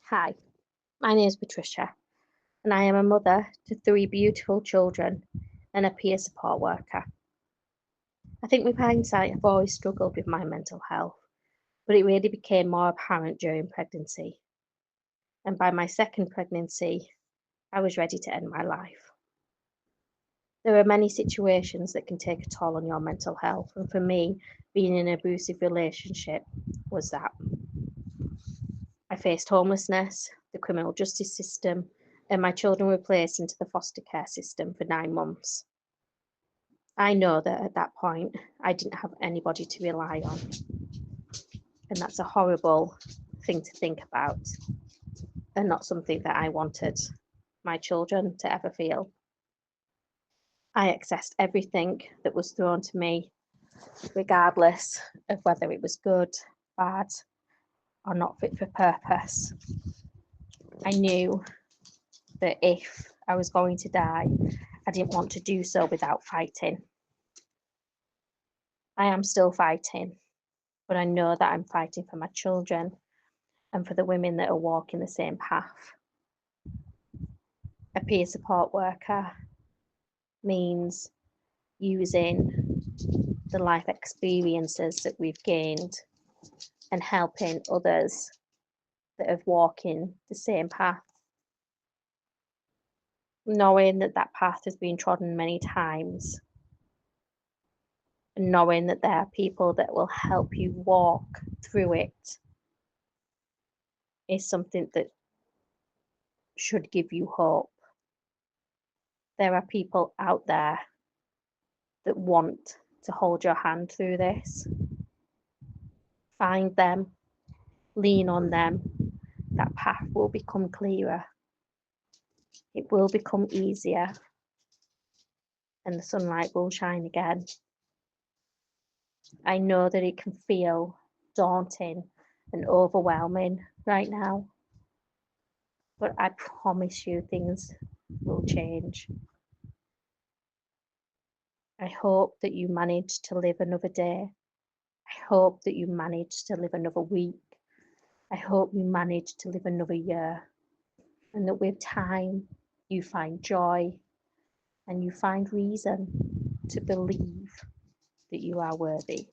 Hi, my name is Patricia, and I am a mother to three beautiful children and a peer support worker. I think with hindsight, I've always struggled with my mental health, but it really became more apparent during pregnancy. And by my second pregnancy, I was ready to end my life. There are many situations that can take a toll on your mental health, and for me, being in an abusive relationship was that. I faced homelessness, the criminal justice system, and my children were placed into the foster care system for 9 months. I know that at that point, I didn't have anybody to rely on, and that's a horrible thing to think about, and not something that I wanted my children to ever feel. I accessed everything that was thrown to me, regardless of whether it was good, bad, or not fit for purpose. I knew that if I was going to die, I didn't want to do so without fighting. I am still fighting, but I know that I'm fighting for my children and for the women that are walking the same path. A peer support worker means using the life experiences that we've gained and helping others that are walking the same path. Knowing that that path has been trodden many times, and knowing that there are people that will help you walk through it is something that should give you hope. There are people out there that want to hold your hand through this. Find them, lean on them. That path will become clearer. It will become easier, and the sunlight will shine again. I know that it can feel daunting and overwhelming right now, but I promise you things will change. I hope that you manage to live another day. I hope that you manage to live another week. I hope you manage to live another year, and that with time you find joy and you find reason to believe that you are worthy.